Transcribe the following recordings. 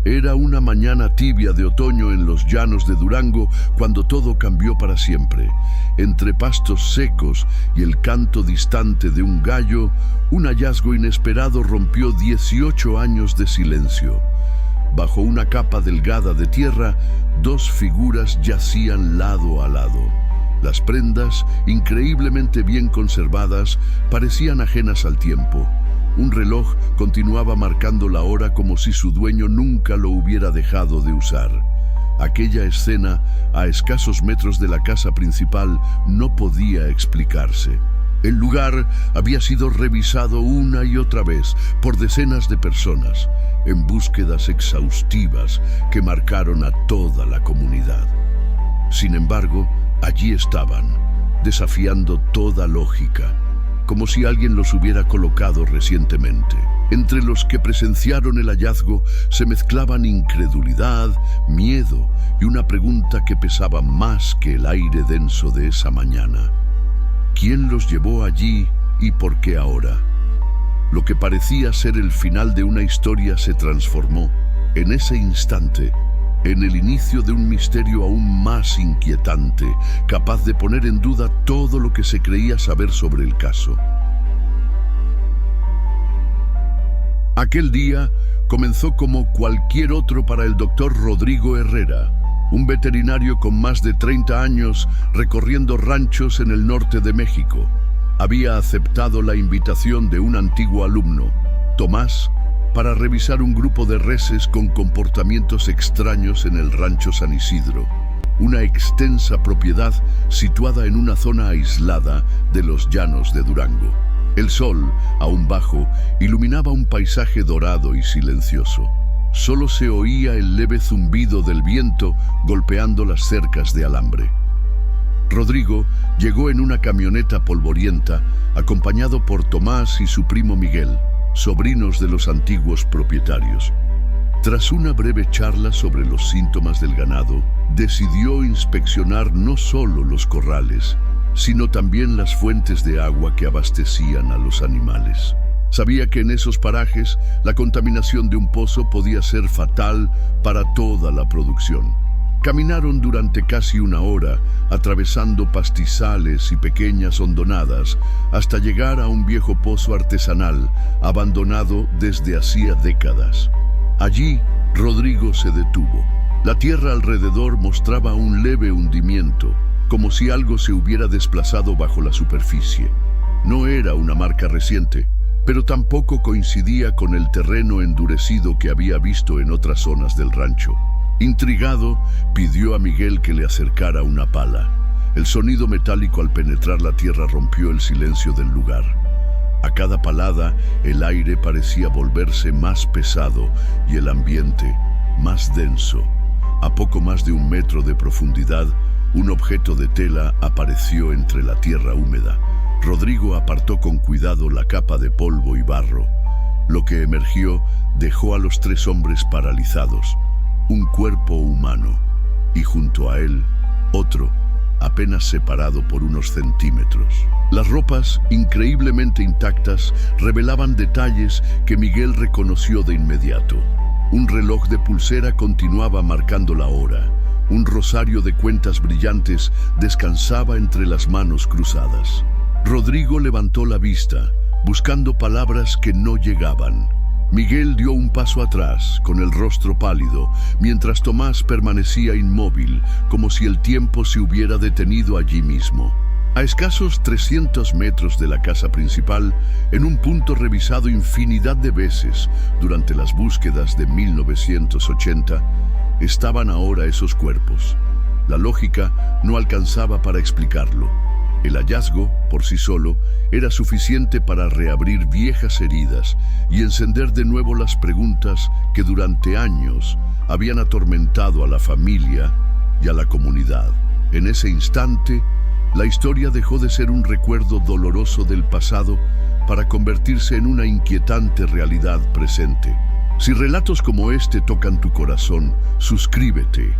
Era una mañana tibia de otoño en los llanos de Durango cuando todo cambió para siempre. Entre pastos secos y el canto distante de un gallo, un hallazgo inesperado rompió 18 años de silencio. Bajo una capa delgada de tierra, dos figuras yacían lado a lado. Las prendas, increíblemente bien conservadas, parecían ajenas al tiempo. Un reloj continuaba marcando la hora como si su dueño nunca lo hubiera dejado de usar. Aquella escena, a escasos metros de la casa principal, no podía explicarse. El lugar había sido revisado una y otra vez por decenas de personas, en búsquedas exhaustivas que marcaron a toda la comunidad. Sin embargo, allí estaban, desafiando toda lógica, como si alguien los hubiera colocado recientemente. Entre los que presenciaron el hallazgo se mezclaban incredulidad, miedo y una pregunta que pesaba más que el aire denso de esa mañana. ¿Quién los llevó allí y por qué ahora? Lo que parecía ser el final de una historia se transformó, en ese instante, en el inicio de un misterio aún más inquietante, capaz de poner en duda todo lo que se creía saber sobre el caso. Aquel día comenzó como cualquier otro para el doctor Rodrigo Herrera, un veterinario con más de 30 años recorriendo ranchos en el norte de México. Había aceptado la invitación de un antiguo alumno, Tomás, para revisar un grupo de reses con comportamientos extraños en el rancho San Isidro, una extensa propiedad situada en una zona aislada de los llanos de Durango. El sol, aún bajo, iluminaba un paisaje dorado y silencioso. Solo se oía el leve zumbido del viento golpeando las cercas de alambre. Rodrigo llegó en una camioneta polvorienta, acompañado por Tomás y su primo Miguel, sobrinos de los antiguos propietarios. Tras una breve charla sobre los síntomas del ganado, decidió inspeccionar no solo los corrales, sino también las fuentes de agua que abastecían a los animales. Sabía que en esos parajes la contaminación de un pozo podía ser fatal para toda la producción. Caminaron durante casi una hora, atravesando pastizales y pequeñas hondonadas, hasta llegar a un viejo pozo artesanal, abandonado desde hacía décadas. Allí, Rodrigo se detuvo. La tierra alrededor mostraba un leve hundimiento, como si algo se hubiera desplazado bajo la superficie. No era una marca reciente, pero tampoco coincidía con el terreno endurecido que había visto en otras zonas del rancho. Intrigado, pidió a Miguel que le acercara una pala. El sonido metálico al penetrar la tierra rompió el silencio del lugar. A cada palada, el aire parecía volverse más pesado y el ambiente más denso. A poco más de 1 metro de profundidad, un objeto de tela apareció entre la tierra húmeda. Rodrigo apartó con cuidado la capa de polvo y barro. Lo que emergió dejó a los 3 hombres paralizados. Un cuerpo humano, y junto a él, otro, apenas separado por unos centímetros. Las ropas, increíblemente intactas, revelaban detalles que Miguel reconoció de inmediato. Un reloj de pulsera continuaba marcando la hora. Un rosario de cuentas brillantes descansaba entre las manos cruzadas. Rodrigo levantó la vista, buscando palabras que no llegaban. Miguel dio un paso atrás, con el rostro pálido, mientras Tomás permanecía inmóvil, como si el tiempo se hubiera detenido allí mismo. A escasos 300 metros de la casa principal, en un punto revisado infinidad de veces durante las búsquedas de 1980, estaban ahora esos cuerpos. La lógica no alcanzaba para explicarlo. El hallazgo, por sí solo, era suficiente para reabrir viejas heridas y encender de nuevo las preguntas que durante años habían atormentado a la familia y a la comunidad. En ese instante, la historia dejó de ser un recuerdo doloroso del pasado para convertirse en una inquietante realidad presente. Si relatos como este tocan tu corazón, suscríbete.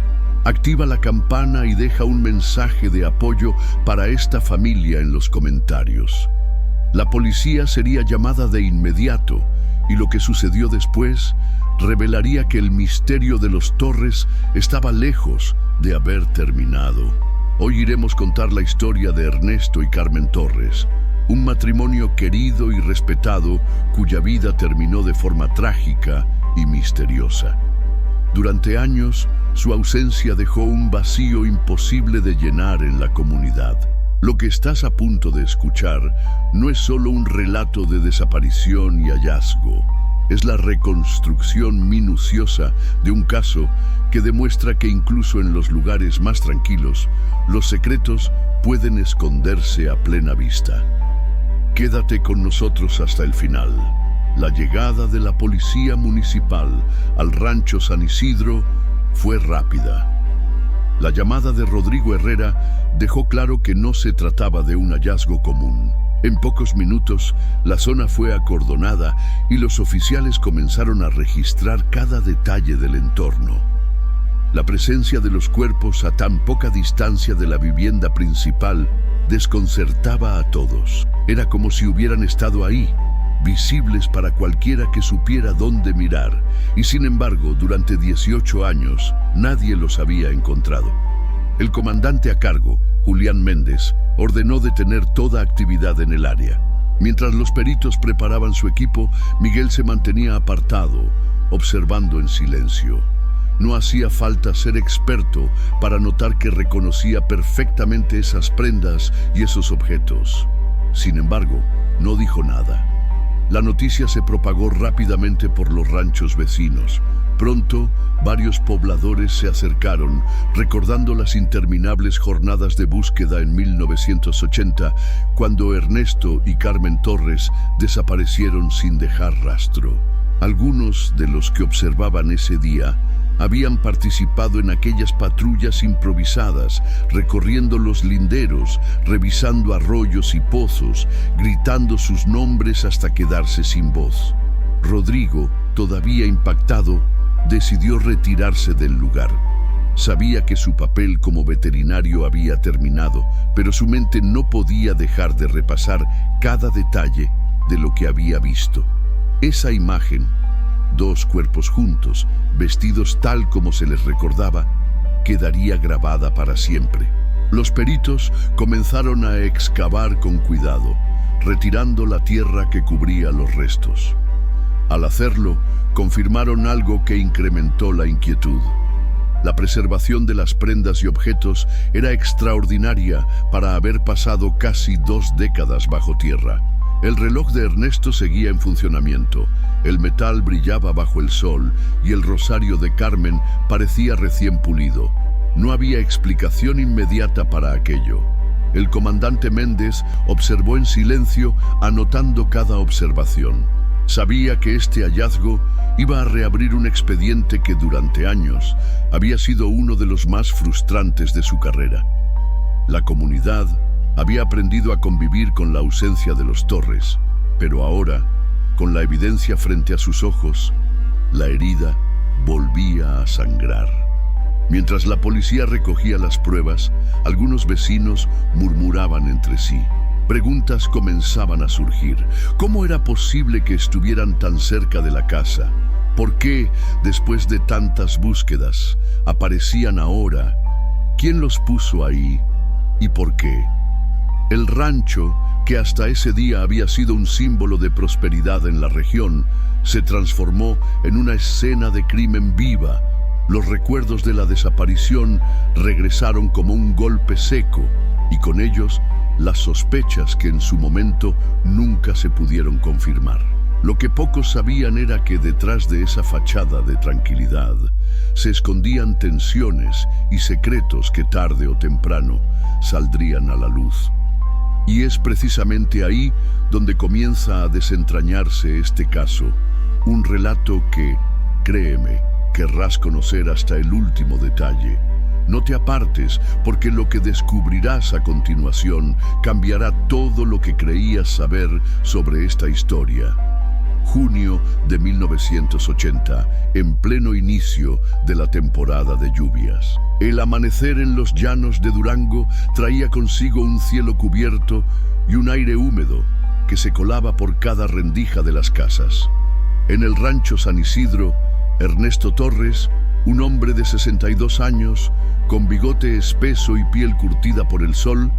Activa la campana y deja un mensaje de apoyo para esta familia en los comentarios. La policía sería llamada de inmediato y lo que sucedió después revelaría que el misterio de los Torres estaba lejos de haber terminado. Hoy iremos contar la historia de Ernesto y Carmen Torres, un matrimonio querido y respetado cuya vida terminó de forma trágica y misteriosa. Durante años, su ausencia dejó un vacío imposible de llenar en la comunidad. Lo que estás a punto de escuchar no es solo un relato de desaparición y hallazgo. Es la reconstrucción minuciosa de un caso que demuestra que incluso en los lugares más tranquilos, los secretos pueden esconderse a plena vista. Quédate con nosotros hasta el final. La llegada de la policía municipal al rancho San Isidro fue rápida. La llamada de Rodrigo Herrera dejó claro que no se trataba de un hallazgo común. En pocos minutos, la zona fue acordonada y los oficiales comenzaron a registrar cada detalle del entorno. La presencia de los cuerpos a tan poca distancia de la vivienda principal desconcertaba a todos. Era como si hubieran estado ahí, visibles para cualquiera que supiera dónde mirar, y sin embargo, durante 18 años, nadie los había encontrado. El comandante a cargo, Julián Méndez, ordenó detener toda actividad en el área. Mientras los peritos preparaban su equipo, Miguel se mantenía apartado, observando en silencio. No hacía falta ser experto para notar que reconocía perfectamente esas prendas y esos objetos. Sin embargo, no dijo nada. La noticia se propagó rápidamente por los ranchos vecinos. Pronto, varios pobladores se acercaron, recordando las interminables jornadas de búsqueda en 1980, cuando Ernesto y Carmen Torres desaparecieron sin dejar rastro. Algunos de los que observaban ese día habían participado en aquellas patrullas improvisadas, recorriendo los linderos, revisando arroyos y pozos, gritando sus nombres hasta quedarse sin voz. Rodrigo, todavía impactado, decidió retirarse del lugar. Sabía que su papel como veterinario había terminado, pero su mente no podía dejar de repasar cada detalle de lo que había visto. Esa imagen, dos cuerpos juntos, vestidos tal como se les recordaba, quedaría grabada para siempre. Los peritos comenzaron a excavar con cuidado, retirando la tierra que cubría los restos. Al hacerlo, confirmaron algo que incrementó la inquietud. La preservación de las prendas y objetos era extraordinaria para haber pasado casi 2 décadas bajo tierra. El reloj de Ernesto seguía en funcionamiento, el metal brillaba bajo el sol y el rosario de Carmen parecía recién pulido. No había explicación inmediata para aquello. El comandante Méndez observó en silencio, anotando cada observación. Sabía que este hallazgo iba a reabrir un expediente que durante años había sido uno de los más frustrantes de su carrera. La comunidad había aprendido a convivir con la ausencia de los Torres, pero ahora, con la evidencia frente a sus ojos, la herida volvía a sangrar. Mientras la policía recogía las pruebas, algunos vecinos murmuraban entre sí. Preguntas comenzaban a surgir. ¿Cómo era posible que estuvieran tan cerca de la casa? ¿Por qué, después de tantas búsquedas, aparecían ahora? ¿Quién los puso ahí? ¿Y por qué? El rancho, que hasta ese día había sido un símbolo de prosperidad en la región, se transformó en una escena de crimen viva. Los recuerdos de la desaparición regresaron como un golpe seco, y con ellos las sospechas que en su momento nunca se pudieron confirmar. Lo que pocos sabían era que detrás de esa fachada de tranquilidad se escondían tensiones y secretos que tarde o temprano saldrían a la luz. Y es precisamente ahí donde comienza a desentrañarse este caso, un relato que, créeme, querrás conocer hasta el último detalle. No te apartes, porque lo que descubrirás a continuación cambiará todo lo que creías saber sobre esta historia. Junio de 1980, en pleno inicio de la temporada de lluvias. El amanecer en los llanos de Durango traía consigo un cielo cubierto y un aire húmedo que se colaba por cada rendija de las casas. En el rancho San Isidro, Ernesto Torres, un hombre de 62 años, con bigote espeso y piel curtida por el sol,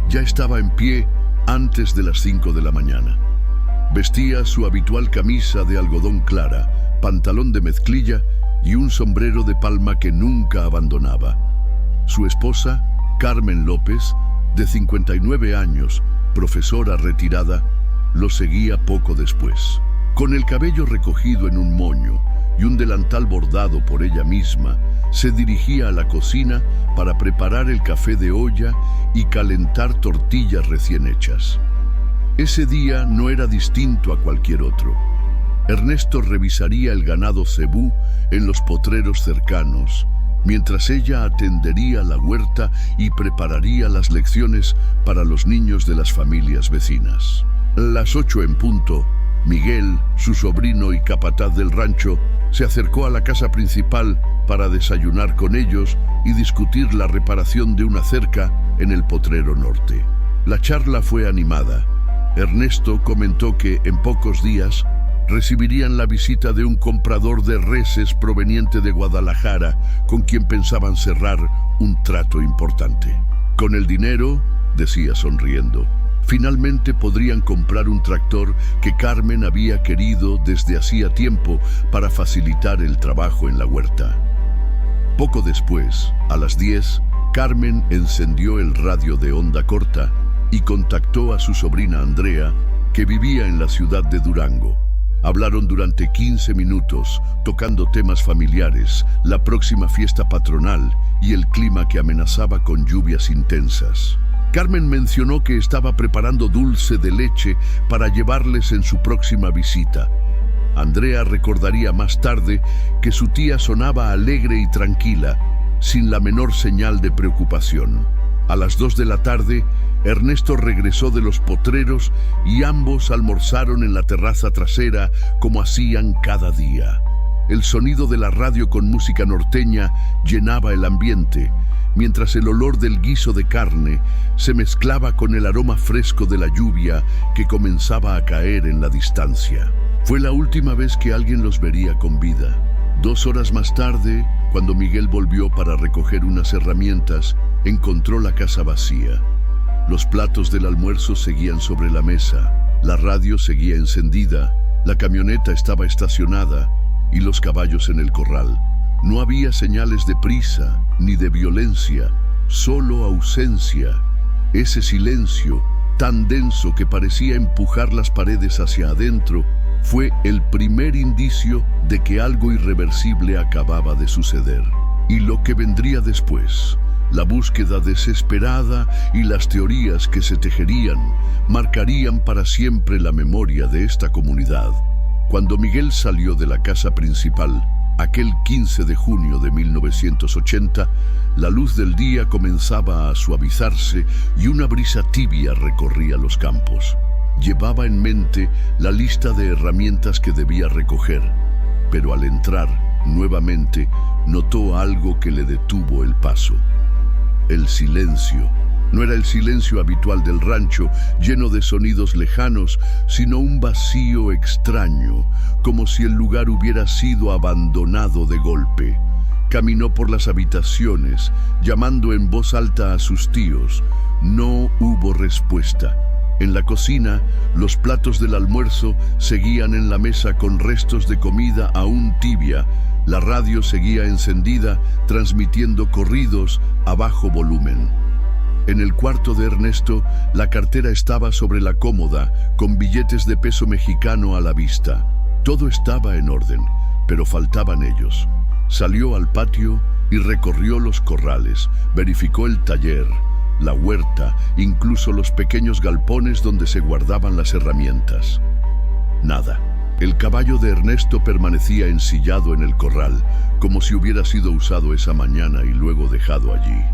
ya estaba en pie antes de las 5 de la mañana. Vestía su habitual camisa de algodón clara, pantalón de mezclilla y un sombrero de palma que nunca abandonaba. Su esposa, Carmen López, de 59 años, profesora retirada, lo seguía poco después. Con el cabello recogido en un moño y un delantal bordado por ella misma, se dirigía a la cocina para preparar el café de olla y calentar tortillas recién hechas. Ese día no era distinto a cualquier otro. Ernesto revisaría el ganado cebú en los potreros cercanos, mientras ella atendería la huerta y prepararía las lecciones para los niños de las familias vecinas. A las 8 en punto, Miguel, su sobrino y capataz del rancho, se acercó a la casa principal para desayunar con ellos y discutir la reparación de una cerca en el potrero norte. La charla fue animada. Ernesto comentó que en pocos días recibirían la visita de un comprador de reses proveniente de Guadalajara, con quien pensaban cerrar un trato importante. Con el dinero, decía sonriendo, finalmente podrían comprar un tractor que Carmen había querido desde hacía tiempo para facilitar el trabajo en la huerta. Poco después, a las 10, Carmen encendió el radio de onda corta y contactó a su sobrina Andrea, que vivía en la ciudad de Durango. Hablaron durante 15 minutos, tocando temas familiares, la próxima fiesta patronal y el clima que amenazaba con lluvias intensas. Carmen mencionó que estaba preparando dulce de leche para llevarles en su próxima visita. Andrea recordaría más tarde que su tía sonaba alegre y tranquila, sin la menor señal de preocupación. A las 2 de la tarde, Ernesto regresó de los potreros y ambos almorzaron en la terraza trasera como hacían cada día. El sonido de la radio con música norteña llenaba el ambiente, mientras el olor del guiso de carne se mezclaba con el aroma fresco de la lluvia que comenzaba a caer en la distancia. Fue la última vez que alguien los vería con vida. 2 horas más tarde, cuando Miguel volvió para recoger unas herramientas, encontró la casa vacía. Los platos del almuerzo seguían sobre la mesa, la radio seguía encendida, la camioneta estaba estacionada y los caballos en el corral. No había señales de prisa ni de violencia, solo ausencia. Ese silencio, tan denso que parecía empujar las paredes hacia adentro, fue el primer indicio de que algo irreversible acababa de suceder. Y lo que vendría después, la búsqueda desesperada y las teorías que se tejerían, marcarían para siempre la memoria de esta comunidad. Cuando Miguel salió de la casa principal, aquel 15 de junio de 1980, la luz del día comenzaba a suavizarse y una brisa tibia recorría los campos. Llevaba en mente la lista de herramientas que debía recoger, pero al entrar, nuevamente, notó algo que le detuvo el paso. El silencio. No era el silencio habitual del rancho, lleno de sonidos lejanos, sino un vacío extraño, como si el lugar hubiera sido abandonado de golpe. Caminó por las habitaciones, llamando en voz alta a sus tíos. No hubo respuesta. En la cocina, los platos del almuerzo seguían en la mesa con restos de comida aún tibia. La radio seguía encendida, transmitiendo corridos a bajo volumen. En el cuarto de Ernesto, la cartera estaba sobre la cómoda, con billetes de peso mexicano a la vista. Todo estaba en orden, pero faltaban ellos. Salió al patio y recorrió los corrales, verificó el taller, la huerta, incluso los pequeños galpones donde se guardaban las herramientas. Nada. El caballo de Ernesto permanecía ensillado en el corral, como si hubiera sido usado esa mañana y luego dejado allí.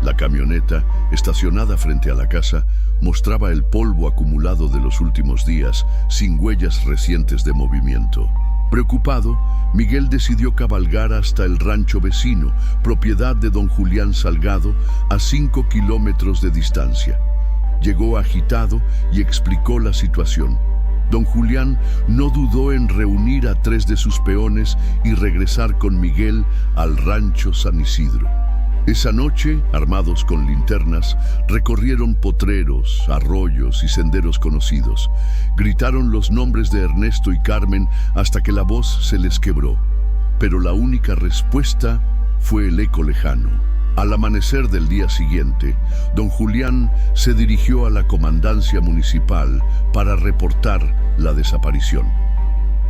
La camioneta, estacionada frente a la casa, mostraba el polvo acumulado de los últimos días, sin huellas recientes de movimiento. Preocupado, Miguel decidió cabalgar hasta el rancho vecino, propiedad de don Julián Salgado, a 5 kilómetros de distancia. Llegó agitado y explicó la situación. Don Julián no dudó en reunir a 3 de sus peones y regresar con Miguel al rancho San Isidro. Esa noche, armados con linternas, recorrieron potreros, arroyos y senderos conocidos. Gritaron los nombres de Ernesto y Carmen hasta que la voz se les quebró. Pero la única respuesta fue el eco lejano. Al amanecer del día siguiente, don Julián se dirigió a la comandancia municipal para reportar la desaparición.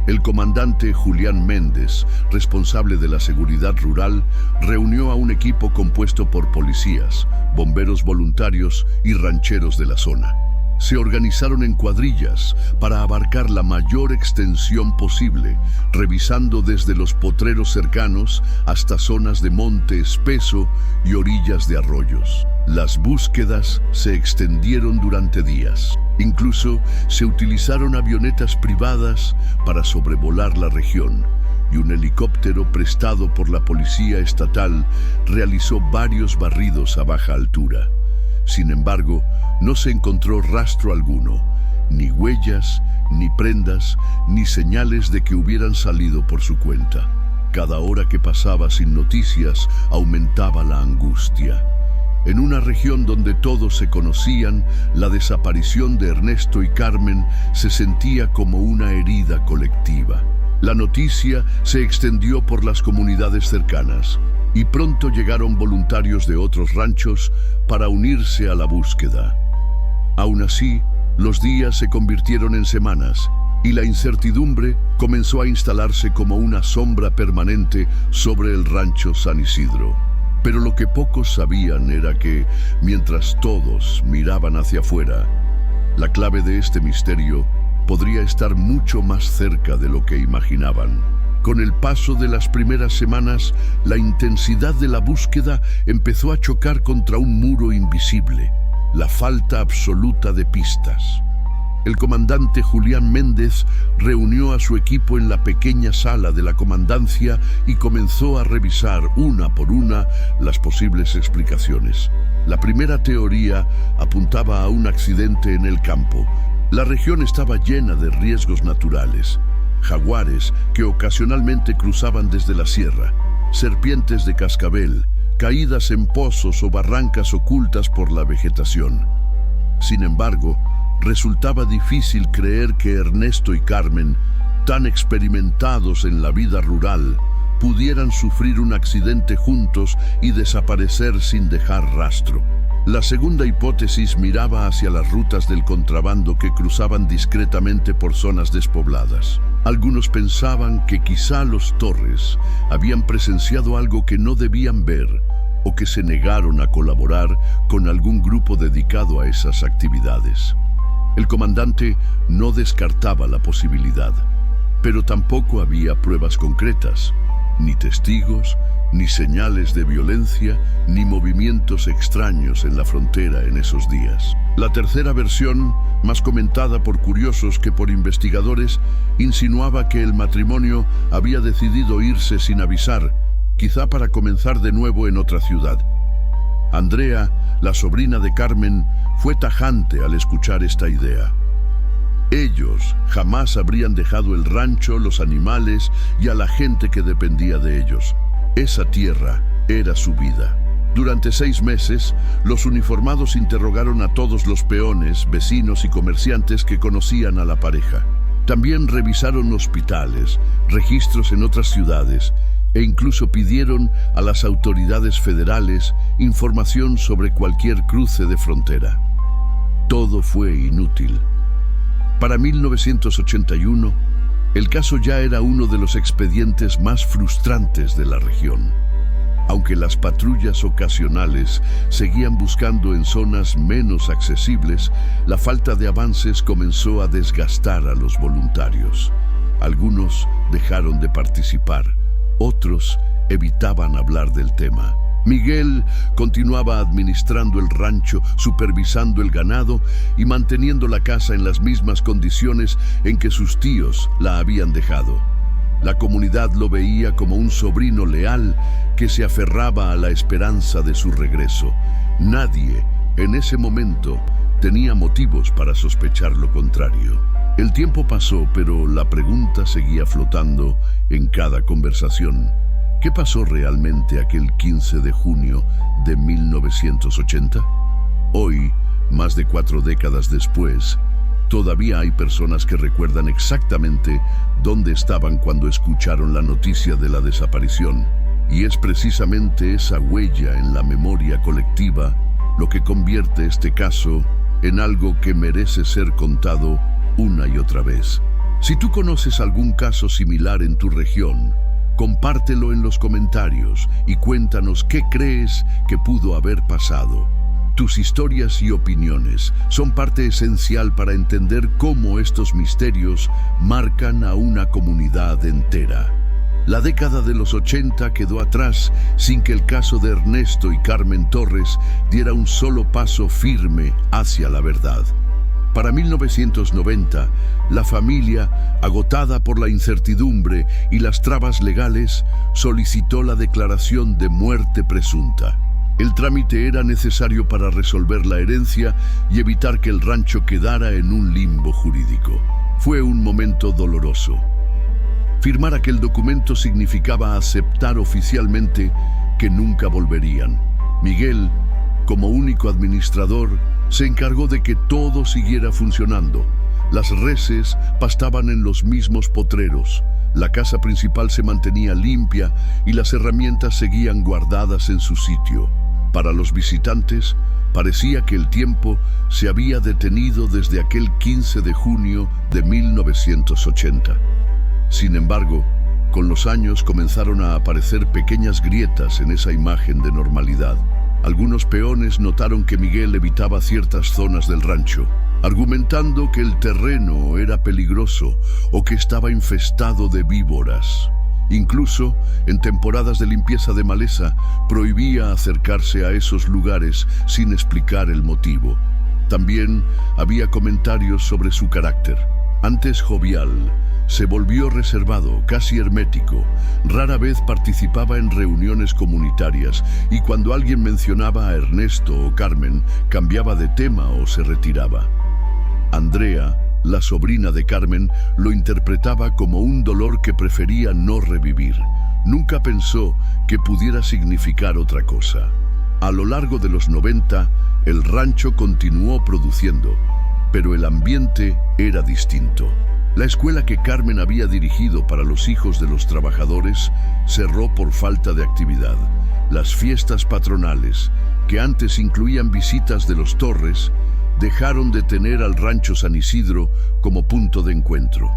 El comandante Julián Méndez, responsable de la seguridad rural, reunió a un equipo compuesto por policías, bomberos voluntarios y rancheros de la zona. Se organizaron en cuadrillas para abarcar la mayor extensión posible, revisando desde los potreros cercanos hasta zonas de monte espeso y orillas de arroyos. Las búsquedas se extendieron durante días. Incluso se utilizaron avionetas privadas para sobrevolar la región, y un helicóptero prestado por la policía estatal realizó varios barridos a baja altura. Sin embargo, no se encontró rastro alguno, ni huellas, ni prendas, ni señales de que hubieran salido por su cuenta. Cada hora que pasaba sin noticias aumentaba la angustia. En una región donde todos se conocían, la desaparición de Ernesto y Carmen se sentía como una herida colectiva. La noticia se extendió por las comunidades cercanas y pronto llegaron voluntarios de otros ranchos para unirse a la búsqueda. Aún así, los días se convirtieron en semanas y la incertidumbre comenzó a instalarse como una sombra permanente sobre el rancho San Isidro. Pero lo que pocos sabían era que, mientras todos miraban hacia afuera, la clave de este misterio podría estar mucho más cerca de lo que imaginaban. Con el paso de las primeras semanas, la intensidad de la búsqueda empezó a chocar contra un muro invisible, la falta absoluta de pistas. El comandante Julián Méndez reunió a su equipo en la pequeña sala de la comandancia y comenzó a revisar una por una las posibles explicaciones. La primera teoría apuntaba a un accidente en el campo. La región estaba llena de riesgos naturales. Jaguares que ocasionalmente cruzaban desde la sierra, serpientes de cascabel, caídas en pozos o barrancas ocultas por la vegetación. Sin embargo, resultaba difícil creer que Ernesto y Carmen, tan experimentados en la vida rural, pudieran sufrir un accidente juntos y desaparecer sin dejar rastro. La segunda hipótesis miraba hacia las rutas del contrabando que cruzaban discretamente por zonas despobladas. Algunos pensaban que quizá los Torres habían presenciado algo que no debían ver o que se negaron a colaborar con algún grupo dedicado a esas actividades. El comandante no descartaba la posibilidad, pero tampoco había pruebas concretas, ni testigos, ni señales de violencia, ni movimientos extraños en la frontera en esos días. La tercera versión, más comentada por curiosos que por investigadores, insinuaba que el matrimonio había decidido irse sin avisar, quizá para comenzar de nuevo en otra ciudad. Andrea, la sobrina de Carmen, fue tajante al escuchar esta idea. Ellos jamás habrían dejado el rancho, los animales y a la gente que dependía de ellos. Esa tierra era su vida. Durante 6 meses, los uniformados interrogaron a todos los peones, vecinos y comerciantes que conocían a la pareja. También revisaron hospitales, registros en otras ciudades e incluso pidieron a las autoridades federales información sobre cualquier cruce de frontera. Todo fue inútil. Para 1981, el caso ya era uno de los expedientes más frustrantes de la región. Aunque las patrullas ocasionales seguían buscando en zonas menos accesibles, la falta de avances comenzó a desgastar a los voluntarios. Algunos dejaron de participar, otros evitaban hablar del tema. Miguel continuaba administrando el rancho, supervisando el ganado y manteniendo la casa en las mismas condiciones en que sus tíos la habían dejado. La comunidad lo veía como un sobrino leal que se aferraba a la esperanza de su regreso. Nadie, en ese momento, tenía motivos para sospechar lo contrario. El tiempo pasó, pero la pregunta seguía flotando en cada conversación. ¿Qué pasó realmente aquel 15 de junio de 1980? Hoy, más de 4 décadas después, todavía hay personas que recuerdan exactamente dónde estaban cuando escucharon la noticia de la desaparición. Y es precisamente esa huella en la memoria colectiva lo que convierte este caso en algo que merece ser contado una y otra vez. Si tú conoces algún caso similar en tu región, compártelo en los comentarios y cuéntanos qué crees que pudo haber pasado. Tus historias y opiniones son parte esencial para entender cómo estos misterios marcan a una comunidad entera. La década de los 80 quedó atrás sin que el caso de Ernesto y Carmen Torres diera un solo paso firme hacia la verdad. Para 1990, la familia, agotada por la incertidumbre y las trabas legales, solicitó la declaración de muerte presunta. El trámite era necesario para resolver la herencia y evitar que el rancho quedara en un limbo jurídico. Fue un momento doloroso. Firmar aquel documento significaba aceptar oficialmente que nunca volverían. Miguel, como único administrador, se encargó de que todo siguiera funcionando. Las reses pastaban en los mismos potreros, la casa principal se mantenía limpia y las herramientas seguían guardadas en su sitio. Para los visitantes, parecía que el tiempo se había detenido desde aquel 15 de junio de 1980. Sin embargo, con los años comenzaron a aparecer pequeñas grietas en esa imagen de normalidad. Algunos peones notaron que Miguel evitaba ciertas zonas del rancho, argumentando que el terreno era peligroso o que estaba infestado de víboras. Incluso, en temporadas de limpieza de maleza, prohibía acercarse a esos lugares sin explicar el motivo. También había comentarios sobre su carácter. Antes jovial, se volvió reservado, casi hermético. Rara vez participaba en reuniones comunitarias y cuando alguien mencionaba a Ernesto o Carmen, cambiaba de tema o se retiraba. Andrea, la sobrina de Carmen, lo interpretaba como un dolor que prefería no revivir. Nunca pensó que pudiera significar otra cosa. A lo largo de los 90, el rancho continuó produciendo, pero el ambiente era distinto. La escuela que Carmen había dirigido para los hijos de los trabajadores cerró por falta de actividad. Las fiestas patronales, que antes incluían visitas de los Torres, dejaron de tener al rancho San Isidro como punto de encuentro.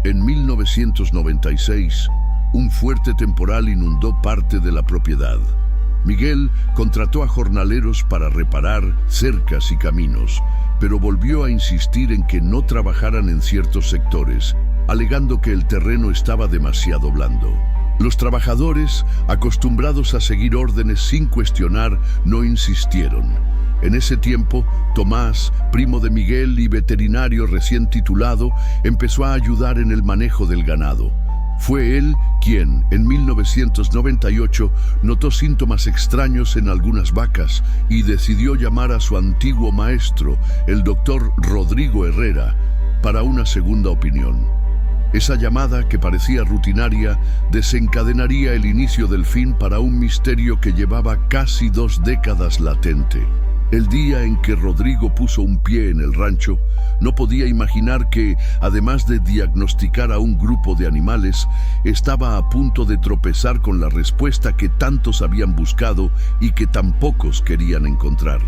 En 1996, un fuerte temporal inundó parte de la propiedad. Miguel contrató a jornaleros para reparar cercas y caminos, pero volvió a insistir en que no trabajaran en ciertos sectores, alegando que el terreno estaba demasiado blando. Los trabajadores, acostumbrados a seguir órdenes sin cuestionar, no insistieron. En ese tiempo, Tomás, primo de Miguel y veterinario recién titulado, empezó a ayudar en el manejo del ganado. Fue él quien, en 1998, notó síntomas extraños en algunas vacas y decidió llamar a su antiguo maestro, el doctor Rodrigo Herrera, para una segunda opinión. Esa llamada, que parecía rutinaria, desencadenaría el inicio del fin para un misterio que llevaba casi 2 décadas latente. El día en que Rodrigo puso un pie en el rancho, no podía imaginar que, además de diagnosticar a un grupo de animales, estaba a punto de tropezar con la respuesta que tantos habían buscado y que tan pocos querían encontrar.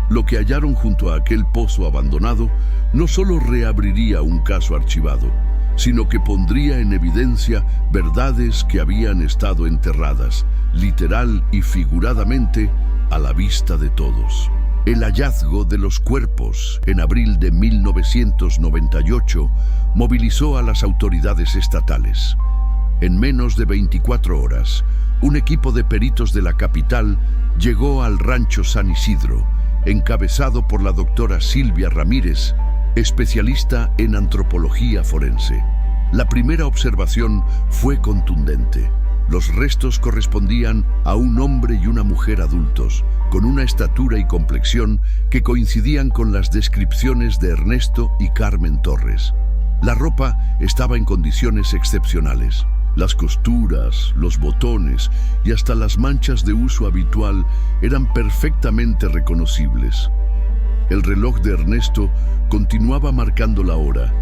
Lo que hallaron junto a aquel pozo abandonado no solo reabriría un caso archivado, sino que pondría en evidencia verdades que habían estado enterradas, literal y figuradamente, a la vista de todos. El hallazgo de los cuerpos en abril de 1998 movilizó a las autoridades estatales. En menos de 24 horas, un equipo de peritos de la capital llegó al rancho San Isidro, encabezado por la doctora Silvia Ramírez, especialista en antropología forense. La primera observación fue contundente. Los restos correspondían a un hombre y una mujer adultos, con una estatura y complexión que coincidían con las descripciones de Ernesto y Carmen Torres. La ropa estaba en condiciones excepcionales. Las costuras, los botones y hasta las manchas de uso habitual eran perfectamente reconocibles. El reloj de Ernesto continuaba marcando la hora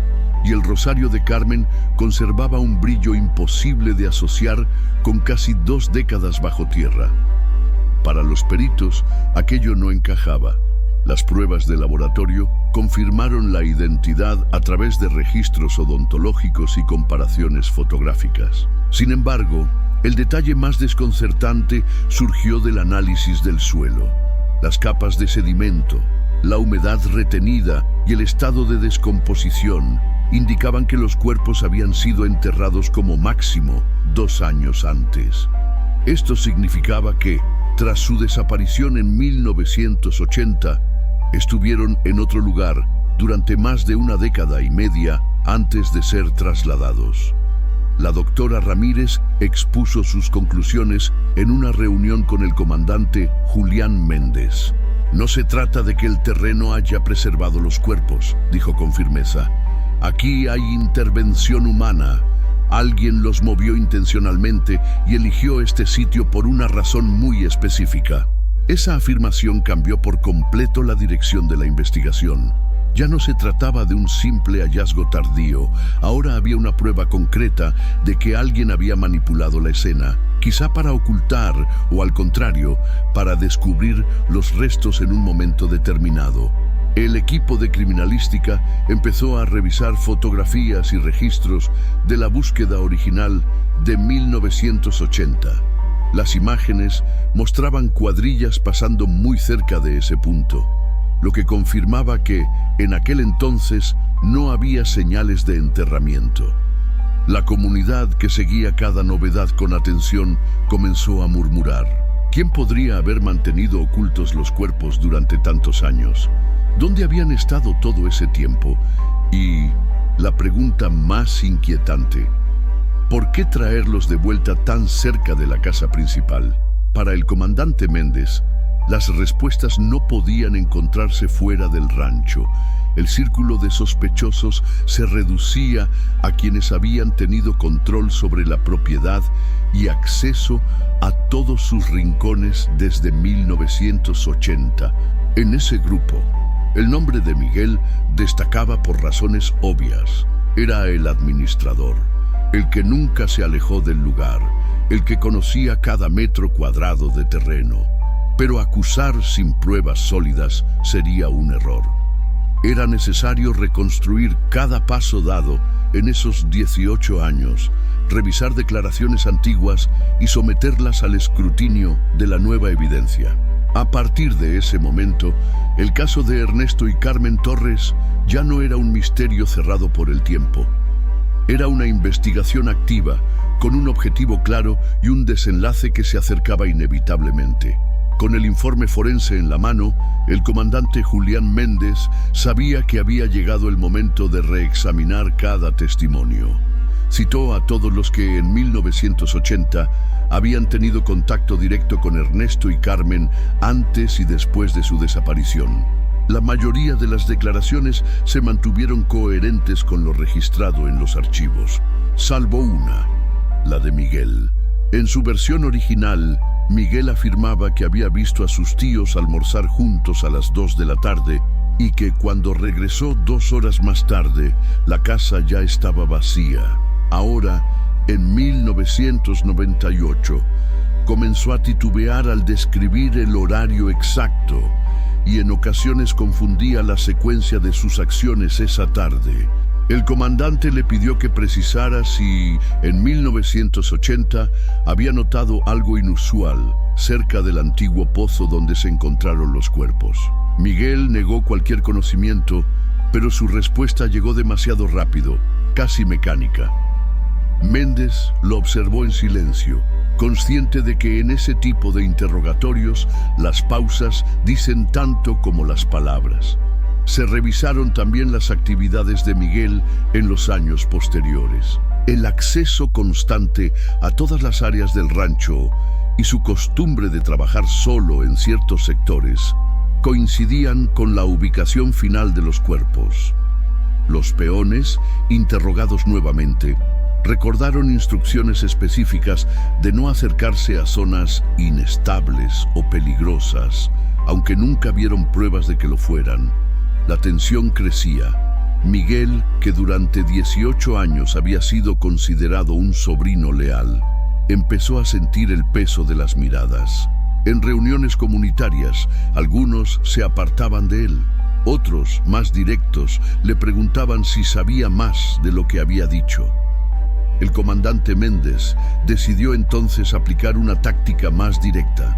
y el rosario de Carmen conservaba un brillo imposible de asociar con casi 2 décadas bajo tierra. Para los peritos, aquello no encajaba. Las pruebas de laboratorio confirmaron la identidad a través de registros odontológicos y comparaciones fotográficas. Sin embargo, el detalle más desconcertante surgió del análisis del suelo. Las capas de sedimento, la humedad retenida y el estado de descomposición indicaban que los cuerpos habían sido enterrados como máximo 2 años antes. Esto significaba que, tras su desaparición en 1980, estuvieron en otro lugar durante más de 1 década y media antes de ser trasladados. La doctora Ramírez expuso sus conclusiones en una reunión con el comandante Julián Méndez. No se trata de que el terreno haya preservado los cuerpos, dijo con firmeza. Aquí hay intervención humana. Alguien los movió intencionalmente y eligió este sitio por una razón muy específica. Esa afirmación cambió por completo la dirección de la investigación. Ya no se trataba de un simple hallazgo tardío. Ahora había una prueba concreta de que alguien había manipulado la escena, quizá para ocultar o, al contrario, para descubrir los restos en un momento determinado. El equipo de criminalística empezó a revisar fotografías y registros de la búsqueda original de 1980. Las imágenes mostraban cuadrillas pasando muy cerca de ese punto, lo que confirmaba que, en aquel entonces, no había señales de enterramiento. La comunidad, que seguía cada novedad con atención, comenzó a murmurar. ¿Quién podría haber mantenido ocultos los cuerpos durante tantos años? ¿Dónde habían estado todo ese tiempo? Y la pregunta más inquietante: ¿por qué traerlos de vuelta tan cerca de la casa principal? Para el comandante Méndez, las respuestas no podían encontrarse fuera del rancho. El círculo de sospechosos se reducía a quienes habían tenido control sobre la propiedad y acceso a todos sus rincones desde 1980. En ese grupo, el nombre de Miguel destacaba por razones obvias. Era el administrador, el que nunca se alejó del lugar, el que conocía cada metro cuadrado de terreno. Pero acusar sin pruebas sólidas sería un error. Era necesario reconstruir cada paso dado en esos 18 años, revisar declaraciones antiguas y someterlas al escrutinio de la nueva evidencia. A partir de ese momento, el caso de Ernesto y Carmen Torres ya no era un misterio cerrado por el tiempo. Era una investigación activa, con un objetivo claro y un desenlace que se acercaba inevitablemente. Con el informe forense en la mano, el comandante Julián Méndez sabía que había llegado el momento de reexaminar cada testimonio. Citó a todos los que en 1980 habían tenido contacto directo con Ernesto y Carmen antes y después de su desaparición. La mayoría de las declaraciones se mantuvieron coherentes con lo registrado en los archivos, salvo una, la de Miguel. En su versión original, Miguel afirmaba que había visto a sus tíos almorzar juntos a las 2 de la tarde y que cuando regresó 2 horas más tarde, la casa ya estaba vacía. Ahora, en 1998, comenzó a titubear al describir el horario exacto y en ocasiones confundía la secuencia de sus acciones esa tarde. El comandante le pidió que precisara si, en 1980, había notado algo inusual cerca del antiguo pozo donde se encontraron los cuerpos. Miguel negó cualquier conocimiento, pero su respuesta llegó demasiado rápido, casi mecánica. Méndez lo observó en silencio, consciente de que en ese tipo de interrogatorios las pausas dicen tanto como las palabras. Se revisaron también las actividades de Miguel en los años posteriores. El acceso constante a todas las áreas del rancho y su costumbre de trabajar solo en ciertos sectores coincidían con la ubicación final de los cuerpos. Los peones, interrogados nuevamente, recordaron instrucciones específicas de no acercarse a zonas inestables o peligrosas, aunque nunca vieron pruebas de que lo fueran. La tensión crecía. Miguel, que durante 18 años había sido considerado un sobrino leal, empezó a sentir el peso de las miradas. En reuniones comunitarias, algunos se apartaban de él. Otros, más directos, le preguntaban si sabía más de lo que había dicho. El comandante Méndez decidió entonces aplicar una táctica más directa.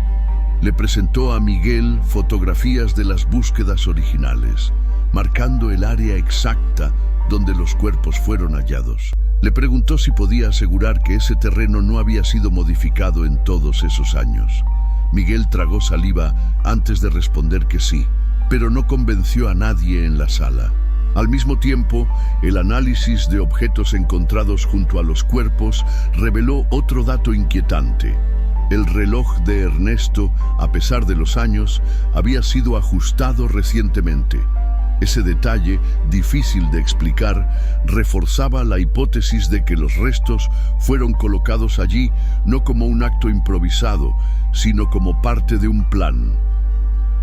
Le presentó a Miguel fotografías de las búsquedas originales, marcando el área exacta donde los cuerpos fueron hallados. Le preguntó si podía asegurar que ese terreno no había sido modificado en todos esos años. Miguel tragó saliva antes de responder que sí, pero no convenció a nadie en la sala. Al mismo tiempo, el análisis de objetos encontrados junto a los cuerpos reveló otro dato inquietante. El reloj de Ernesto, a pesar de los años, había sido ajustado recientemente. Ese detalle, difícil de explicar, reforzaba la hipótesis de que los restos fueron colocados allí no como un acto improvisado, sino como parte de un plan.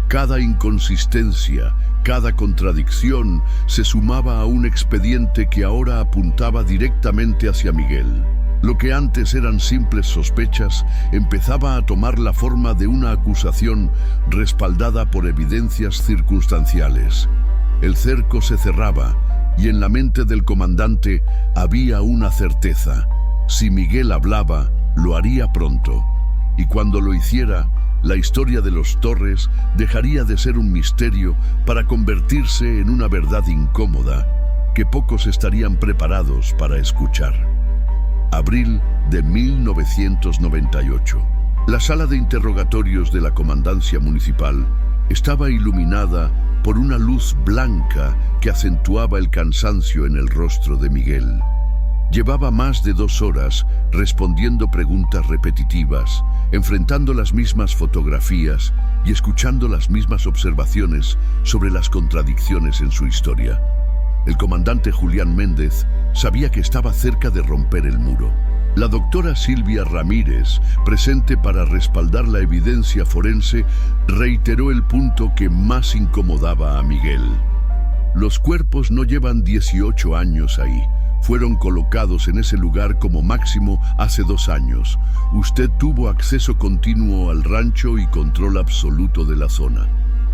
Cada inconsistencia, cada contradicción se sumaba a un expediente que ahora apuntaba directamente hacia Miguel. Lo que antes eran simples sospechas empezaba a tomar la forma de una acusación respaldada por evidencias circunstanciales. El cerco se cerraba y en la mente del comandante había una certeza. Si Miguel hablaba, lo haría pronto. Y cuando lo hiciera, la historia de los Torres dejaría de ser un misterio para convertirse en una verdad incómoda que pocos estarían preparados para escuchar. Abril de 1998. La sala de interrogatorios de la comandancia municipal estaba iluminada por una luz blanca que acentuaba el cansancio en el rostro de Miguel. Llevaba más de 2 horas respondiendo preguntas repetitivas, enfrentando las mismas fotografías y escuchando las mismas observaciones sobre las contradicciones en su historia. El comandante Julián Méndez sabía que estaba cerca de romper el muro. La doctora Silvia Ramírez, presente para respaldar la evidencia forense, reiteró el punto que más incomodaba a Miguel. Los cuerpos no llevan 18 años ahí. Fueron colocados en ese lugar como máximo hace 2 años. Usted tuvo acceso continuo al rancho y control absoluto de la zona.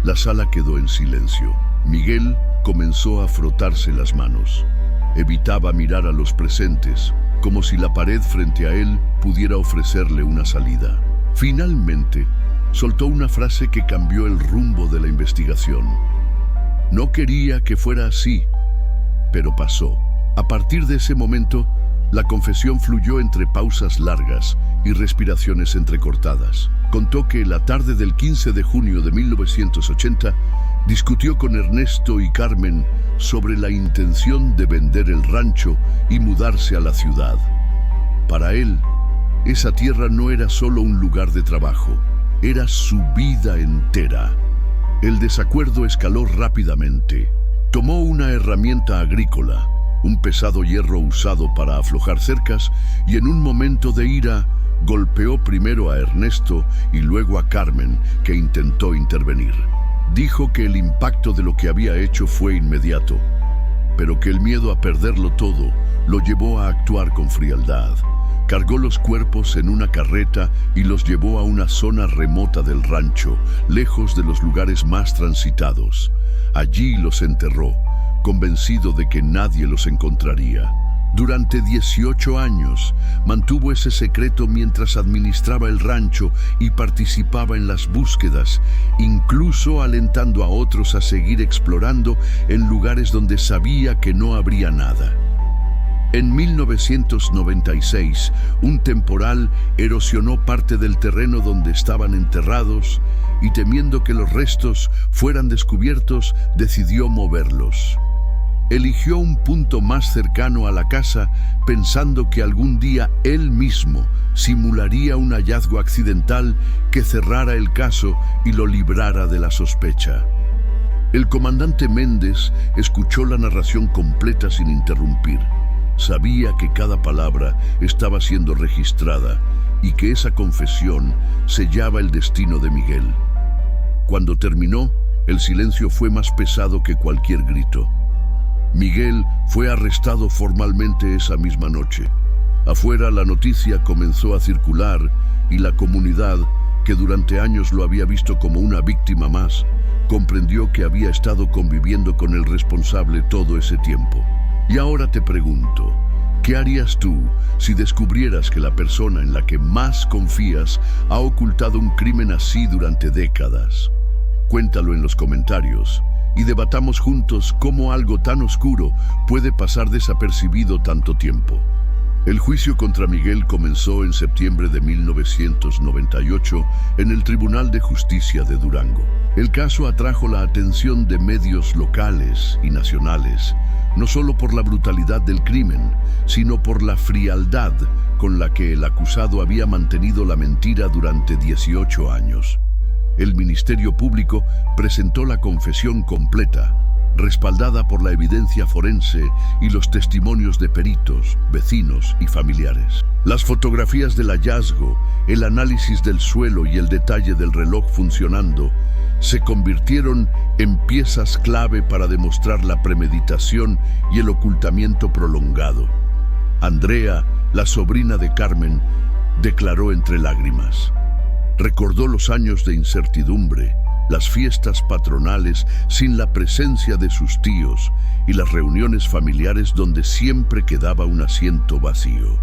La sala quedó en silencio. Miguel comenzó a frotarse las manos. Evitaba mirar a los presentes, como si la pared frente a él pudiera ofrecerle una salida. Finalmente, soltó una frase que cambió el rumbo de la investigación. No quería que fuera así, pero pasó. A partir de ese momento, la confesión fluyó entre pausas largas y respiraciones entrecortadas. Contó que la tarde del 15 de junio de 1980 discutió con Ernesto y Carmen sobre la intención de vender el rancho y mudarse a la ciudad. Para él, esa tierra no era solo un lugar de trabajo, era su vida entera. El desacuerdo escaló rápidamente. Tomó una herramienta agrícola, un pesado hierro usado para aflojar cercas, y en un momento de ira golpeó primero a Ernesto y luego a Carmen, que intentó intervenir. Dijo que el impacto de lo que había hecho fue inmediato, pero que el miedo a perderlo todo lo llevó a actuar con frialdad. Cargó los cuerpos en una carreta y los llevó a una zona remota del rancho, lejos de los lugares más transitados. Allí los enterró, convencido de que nadie los encontraría. Durante 18 años mantuvo ese secreto mientras administraba el rancho y participaba en las búsquedas, incluso alentando a otros a seguir explorando en lugares donde sabía que no habría nada. En 1996, un temporal erosionó parte del terreno donde estaban enterrados y, temiendo que los restos fueran descubiertos, decidió moverlos. Eligió un punto más cercano a la casa, pensando que algún día él mismo simularía un hallazgo accidental que cerrara el caso y lo librara de la sospecha. El comandante Méndez escuchó la narración completa sin interrumpir. Sabía que cada palabra estaba siendo registrada y que esa confesión sellaba el destino de Miguel. Cuando terminó, el silencio fue más pesado que cualquier grito. Miguel fue arrestado formalmente esa misma noche. Afuera la noticia comenzó a circular y la comunidad, que durante años lo había visto como una víctima más, comprendió que había estado conviviendo con el responsable todo ese tiempo. Y ahora te pregunto, ¿qué harías tú si descubrieras que la persona en la que más confías ha ocultado un crimen así durante décadas? Cuéntalo en los comentarios y debatamos juntos cómo algo tan oscuro puede pasar desapercibido tanto tiempo. El juicio contra Miguel comenzó en septiembre de 1998 en el Tribunal de Justicia de Durango. El caso atrajo la atención de medios locales y nacionales, no solo por la brutalidad del crimen, sino por la frialdad con la que el acusado había mantenido la mentira durante 18 años. El Ministerio Público presentó la confesión completa, respaldada por la evidencia forense y los testimonios de peritos, vecinos y familiares. Las fotografías del hallazgo, el análisis del suelo y el detalle del reloj funcionando se convirtieron en piezas clave para demostrar la premeditación y el ocultamiento prolongado. Andrea, la sobrina de Carmen, declaró entre lágrimas. Recordó los años de incertidumbre, las fiestas patronales sin la presencia de sus tíos y las reuniones familiares donde siempre quedaba un asiento vacío.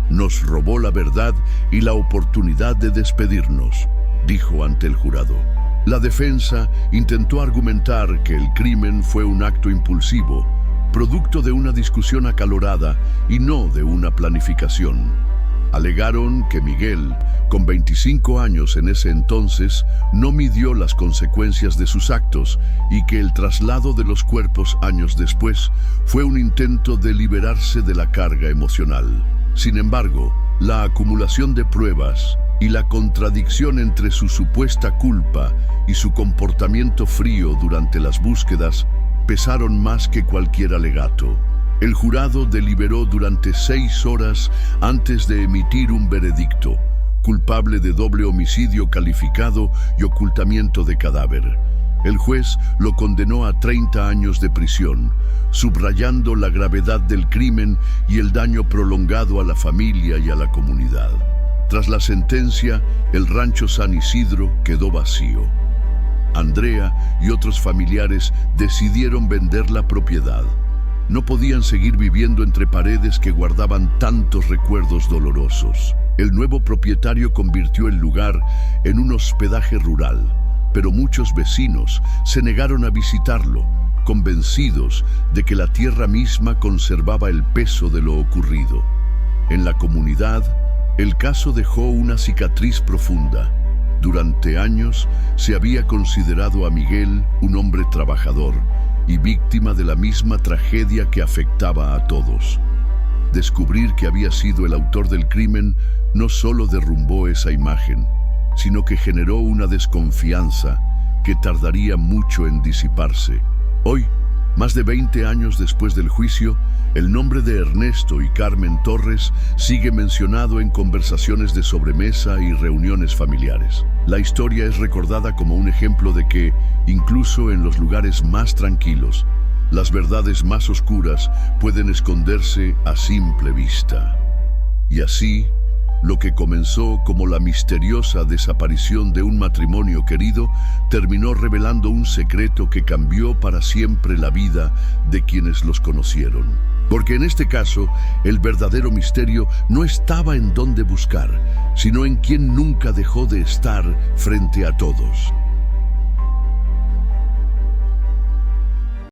Nos robó la verdad y la oportunidad de despedirnos, dijo ante el jurado. La defensa intentó argumentar que el crimen fue un acto impulsivo, producto de una discusión acalorada y no de una planificación. Alegaron que Miguel, con 25 años en ese entonces, no midió las consecuencias de sus actos y que el traslado de los cuerpos años después fue un intento de liberarse de la carga emocional. Sin embargo, la acumulación de pruebas y la contradicción entre su supuesta culpa y su comportamiento frío durante las búsquedas pesaron más que cualquier alegato. El jurado deliberó durante 6 horas antes de emitir un veredicto, culpable de doble homicidio calificado y ocultamiento de cadáver. El juez lo condenó a 30 años de prisión, subrayando la gravedad del crimen y el daño prolongado a la familia y a la comunidad. Tras la sentencia, el rancho San Isidro quedó vacío. Andrea y otros familiares decidieron vender la propiedad. No podían seguir viviendo entre paredes que guardaban tantos recuerdos dolorosos. El nuevo propietario convirtió el lugar en un hospedaje rural, pero muchos vecinos se negaron a visitarlo, convencidos de que la tierra misma conservaba el peso de lo ocurrido. En la comunidad, el caso dejó una cicatriz profunda. Durante años se había considerado a Miguel un hombre trabajador y víctima de la misma tragedia que afectaba a todos. Descubrir que había sido el autor del crimen no solo derrumbó esa imagen, sino que generó una desconfianza que tardaría mucho en disiparse. Hoy, más de 20 años después del juicio, el nombre de Ernesto y Carmen Torres sigue mencionado en conversaciones de sobremesa y reuniones familiares. La historia es recordada como un ejemplo de que, incluso en los lugares más tranquilos, las verdades más oscuras pueden esconderse a simple vista. Y así, lo que comenzó como la misteriosa desaparición de un matrimonio querido terminó revelando un secreto que cambió para siempre la vida de quienes los conocieron. Porque en este caso, el verdadero misterio no estaba en dónde buscar, sino en quien nunca dejó de estar frente a todos.